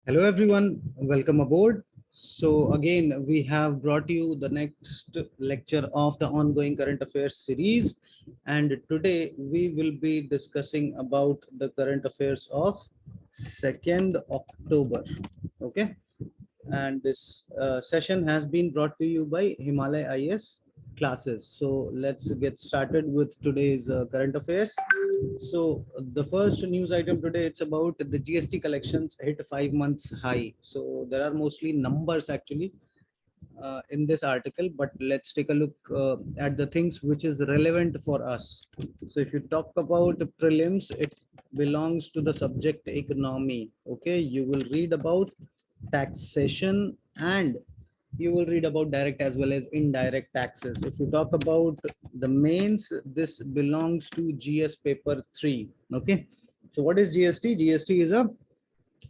Hello everyone, welcome aboard. So again, we have brought you the next lecture of the ongoing current affairs series. And today we will be discussing about the current affairs of 2nd October. Okay. And this session has been brought to you by Himalai IAS classes. So let's get started with today's current affairs. So the first news item today, it's about the GST collections hit 5 months high. So there are mostly numbers actually in this article, but let's take a look at the things which is relevant for us. So if you talk about prelims, it belongs to the subject economy. Okay, you will read about taxation and you will read about direct as well as indirect taxes. If you talk about the mains, this belongs to GS paper 3. Okay, so what is GST? GST is a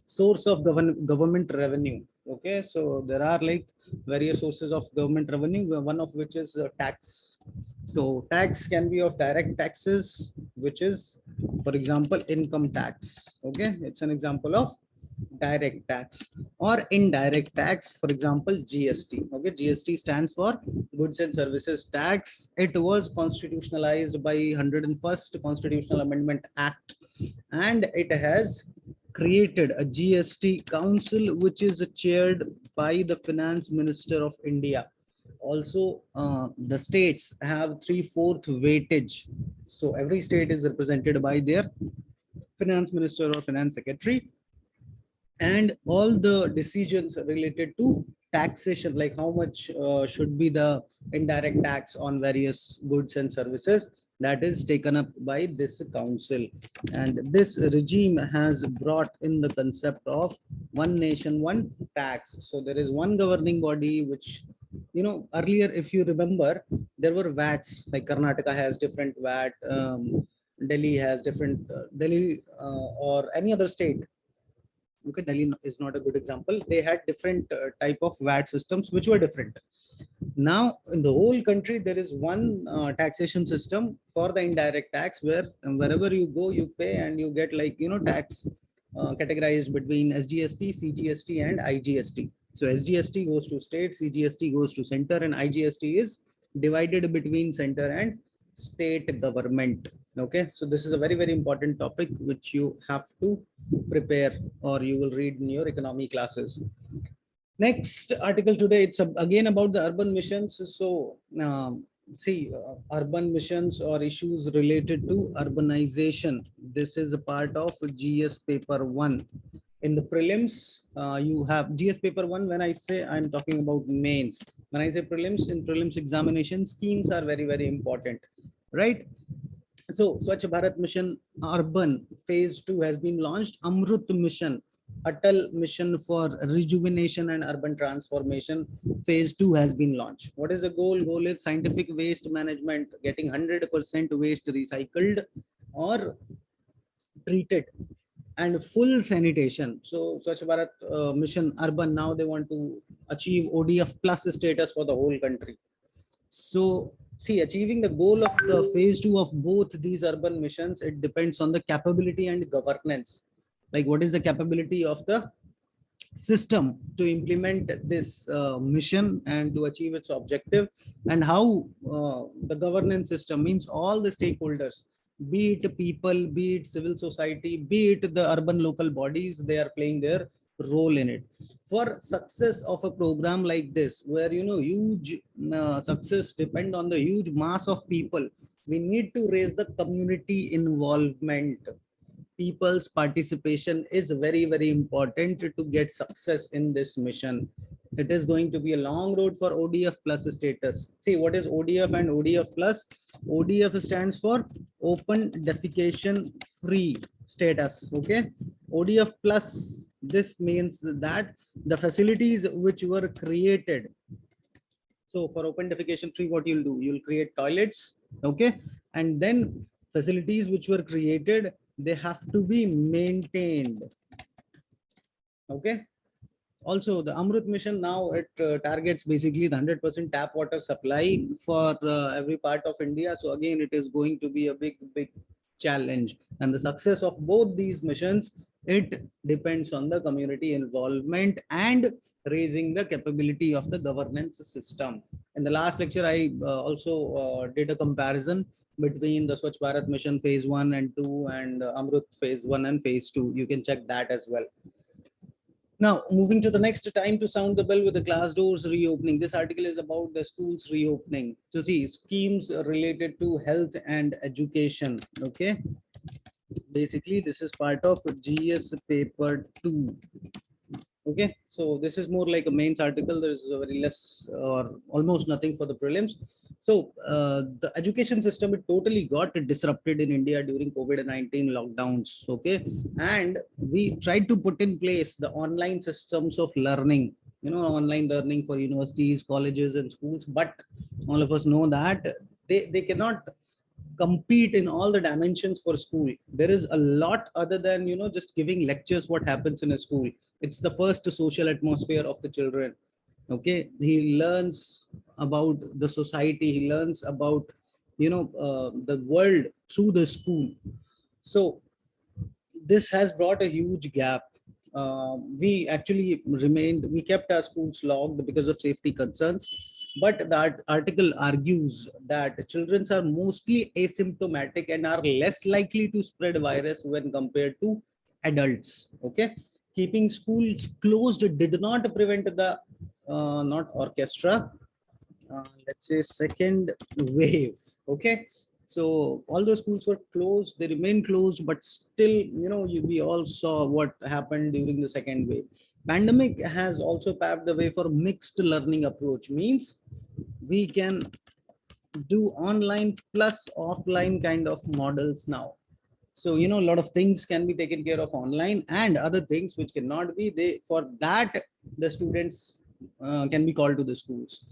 source of government revenue. Okay, so there are like various sources of government revenue, one of which is tax. So tax can be of direct taxes, which is, for example, income tax. Okay, it's an example of direct tax, or indirect tax, for example GST. Okay, GST stands for goods and services tax. It was constitutionalized by 101st Constitutional Amendment Act, and it has created a GST council, which is chaired by the finance minister of India. Also the states have 3/4 weightage, so every state is represented by their finance minister or finance secretary, and all the decisions related to taxation, like how much should be the indirect tax on various goods and services, that is taken up by this council. And this regime has brought in the concept of one nation, one tax. So there is one governing body which, earlier, if you remember, there were VATs, like Karnataka has different VAT, Delhi has different, Delhi or any other state. Okay, Delhi is not a good example. They had different type of VAT systems which were different. Now in the whole country there is one taxation system for the indirect tax, where wherever you go you pay, and you get, like, tax categorized between SGST, CGST and IGST. So SGST goes to state, CGST goes to center, and IGST is divided between center and state government. Okay, so this is a very, very important topic which you have to prepare, or you will read in your economy classes. Next article today, it's again about the urban missions. So see, urban missions or issues related to urbanization, this is a part of GS paper 1. In the prelims, you have GS paper 1. When I say, I'm talking about mains. When I say prelims, in prelims examination, schemes are very, very important, right? So Swachh Bharat Mission Urban Phase 2 has been launched. Amrut Mission, Atal Mission for Rejuvenation and Urban Transformation, Phase 2 has been launched. What is the goal? Goal is scientific waste management, getting 100% waste recycled or treated, and full sanitation. So Swachh Bharat Mission Urban, now they want to achieve ODF plus status for the whole country. So see, achieving the goal of the phase 2 of both these urban missions, it depends on the capability and governance. Like, what is the capability of the system to implement this mission and to achieve its objective, and how the governance system, means all the stakeholders, be it people, be it civil society, be it the urban local bodies, they are playing their role in it. For success of a program like this, where, huge success depend on the huge mass of people, we need to raise the community involvement. People's participation is very, very important to get success in this mission. It is going to be a long road for ODF plus status. See, what is ODF and ODF plus? ODF stands for open defecation free status. Okay, ODF plus, this means that the facilities which were created. So for open defecation free, what you'll do, you'll create toilets. Okay, and then facilities which were created, they have to be maintained. Okay, also the Amrut mission, now it targets basically the 100% tap water supply for every part of India. So again, it is going to be a big challenge, and the success of both these missions It depends on the community involvement and raising the capability of the governance system. In the last lecture, I also did a comparison between the Swachh Bharat Mission phase 1 and 2 and Amrut phase 1 and phase 2. You can check that as well. Now, moving to the next, time to sound the bell with the class doors reopening. This article is about the schools reopening. So see, schemes related to health and education. Okay. Basically, this is part of GS paper 2. Okay, so this is more like a mains article. There is very less or almost nothing for the prelims. So the education system, it totally got disrupted in India during COVID-19 lockdowns. Okay, and we tried to put in place the online systems of learning, online learning for universities, colleges and schools. But all of us know that they cannot compete in all the dimensions for school. There is a lot other than just giving lectures. What happens in a school, it's the first social atmosphere of the children. Okay, he learns about the society, he learns about the world through the school. So this has brought a huge gap. We actually we kept our schools locked because of safety concerns. But that article argues that children are mostly asymptomatic and are less likely to spread virus when compared to adults. Okay, keeping schools closed did not prevent the not orchestra, let's say second wave. Okay, so all those schools were closed, they remain closed, but still we all saw what happened during the second wave. Pandemic has also paved the way for mixed learning approach, means we can do online plus offline kind of models now. So a lot of things can be taken care of online, and other things which cannot be, they for that the students can be called to the schools.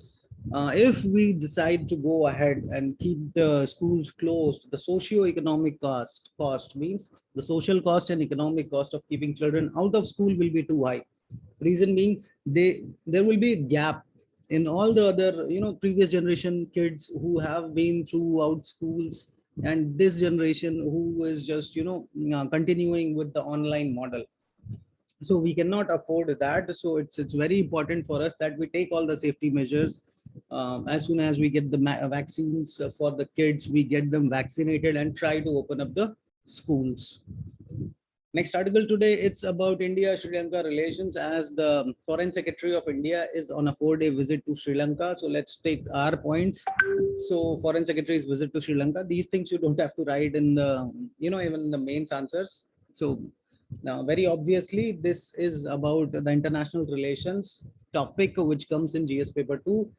If we decide to go ahead and keep the schools closed, the socio-economic cost means the social cost and economic cost of keeping children out of school will be too high. Reason being, there will be a gap in all the other previous generation kids who have been throughout schools, and this generation who is just continuing with the online model. So we cannot afford that. So it's very important for us that we take all the safety measures. As soon as we get the vaccines for the kids, we get them vaccinated and try to open up the schools. Next article today, it's about India-Sri Lanka relations, as the Foreign Secretary of India is on a 4-day visit to Sri Lanka. So let's take our points. So Foreign Secretary's visit to Sri Lanka, these things you don't have to write in the, even in the mains answers. So now, very obviously, this is about the international relations topic, which comes in GS paper 2.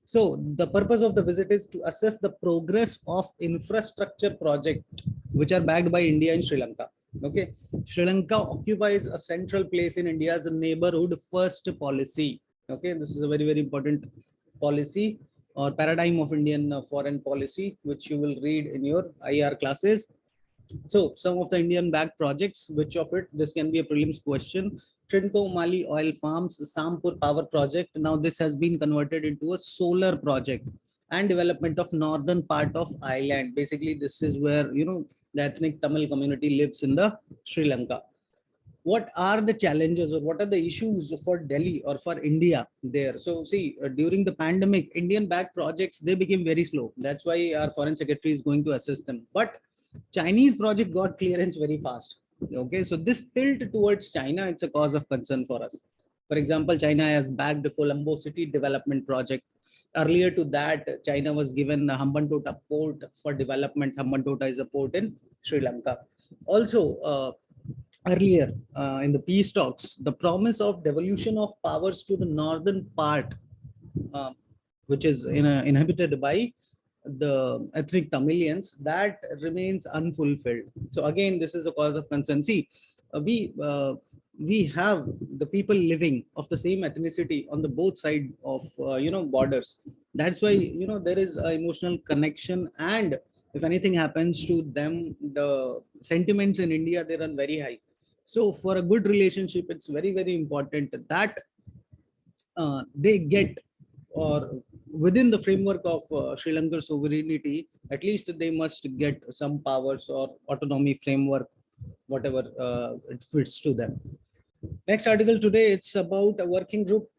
So the purpose of the visit is to assess the progress of infrastructure project which are backed by India in Sri Lanka. Okay, Sri Lanka occupies a central place in India's neighborhood first policy. Okay, this is a very, very important policy or paradigm of Indian foreign policy, which you will read in your IR classes. So some of the Indian backed projects, which of it, this can be a prelims question. Trinco Mali oil farms, Sampur power project. Now this has been converted into a solar project, and development of northern part of island. Basically, this is where, the ethnic Tamil community lives in the Sri Lanka. What are the challenges or what are the issues for Delhi or for India there? So see, during the pandemic, Indian backed projects, they became very slow. That's why our foreign secretary is going to assist them. But Chinese project got clearance very fast. Okay, so this tilt towards China, it's a cause of concern for us. For example, China has backed the Colombo City Development Project. Earlier to that, China was given a Hambantota port for development. Hambantota is a port in Sri Lanka. Also, earlier in the peace talks, the promise of devolution of powers to the northern part, uh, which is inhabited by the ethnic Tamilians, that remains unfulfilled. So again, this is a cause of concern. See, we have the people living of the same ethnicity on the both side of borders. That's why there is an emotional connection, and if anything happens to them, the sentiments in India, they run very high. So for a good relationship, it's very, very important that they get, or within the framework of Sri Lankan sovereignty, at least they must get some powers or autonomy framework whatever it fits to them. Next article today, it's about a working group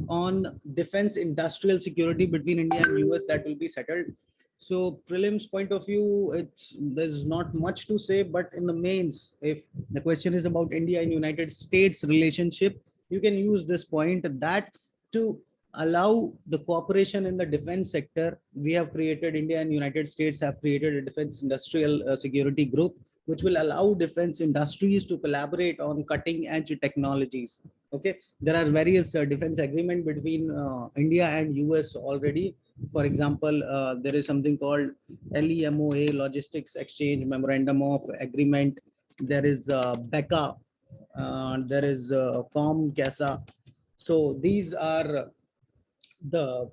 on defense industrial security between India and US that will be settled. So prelims point of view, there's not much to say, but in the mains, if the question is about India and United States relationship, you can use this point that to allow the cooperation in the defense sector, we have created, India and United States have created a defense industrial security group, which will allow defense industries to collaborate on cutting edge technologies. Okay, there are various defense agreement between India and US already. For example, there is something called LEMOA, Logistics Exchange Memorandum of Agreement. There is BECA, there is COM-CASA. So these are the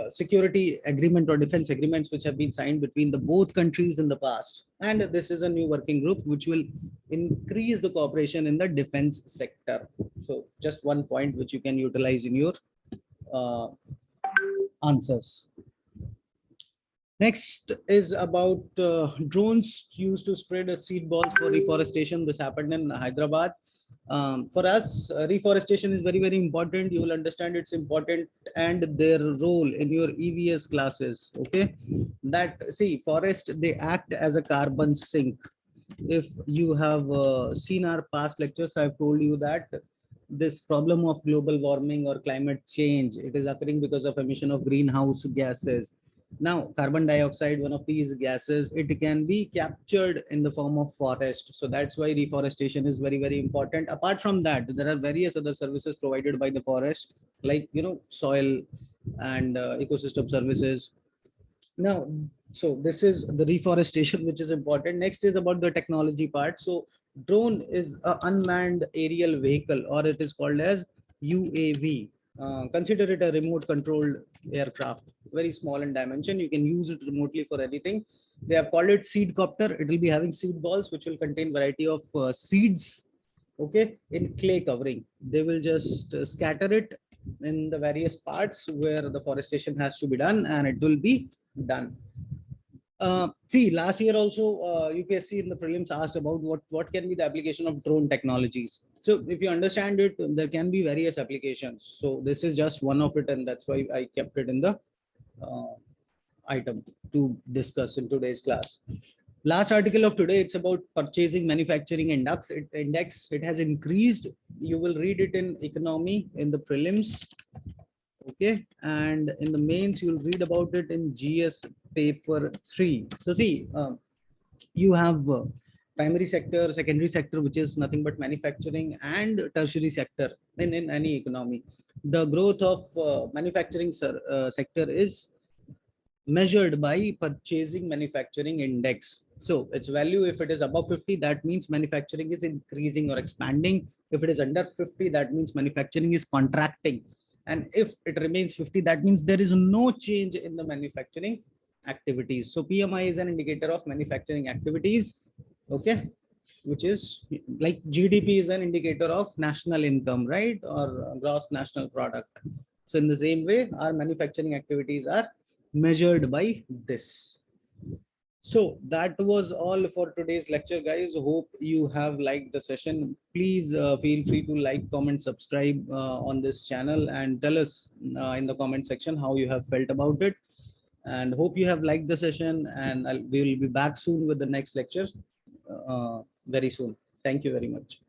security agreement or defense agreements which have been signed between the both countries in the past. And this is a new working group which will increase the cooperation in the defense sector. So just one point which you can utilize in your answers. Next is about drones used to spread seed balls for reforestation. This happened in Hyderabad. For us, reforestation is very, very important. You will understand it's important and their role in your EVS classes. Okay, that see, forest, they act as a carbon sink. If you have seen our past lectures, I've told you that this problem of global warming or climate change, it is occurring because of emission of greenhouse gases. Now, carbon dioxide, one of these gases, it can be captured in the form of forest. So that's why reforestation is very, very important. Apart from that, there are various other services provided by the forest, like, soil and ecosystem services. Now, so this is the reforestation, which is important. Next is about the technology part. So drone is an unmanned aerial vehicle, or it is called as UAV. Consider it a remote controlled aircraft, very small in dimension. You can use it remotely for anything. They have called it seed copter. It will be having seed balls, which will contain variety of seeds, okay, in clay covering. They will just scatter it in the various parts where the forestation has to be done, and it will be done. See, last year also UPSC in the prelims asked about what can be the application of drone technologies. So if you understand it, there can be various applications. So this is just one of it, and that's why I kept it in the item to discuss in today's class. Last article of today, it's about purchasing manufacturing index. It has increased. You will read it in economy in the prelims. Okay, and in the mains you'll read about it in GS paper 3. So see, you have primary sector, secondary sector, which is nothing but manufacturing, and tertiary sector in any economy. The growth of manufacturing sector is measured by purchasing manufacturing index. So its value, if it is above 50, that means manufacturing is increasing or expanding. If it is under 50, that means manufacturing is contracting. And if it remains 50, that means there is no change in the manufacturing activities. So PMI is an indicator of manufacturing activities, okay, which is like GDP is an indicator of national income, right, or gross national product. So in the same way, our manufacturing activities are measured by this. So that was all for today's lecture, guys. Hope you have liked the session. Please feel free to like, comment, subscribe on this channel, and tell us in the comment section how you have felt about it. And hope you have liked the session, and we will be back soon with the next lecture very soon. Thank you very much.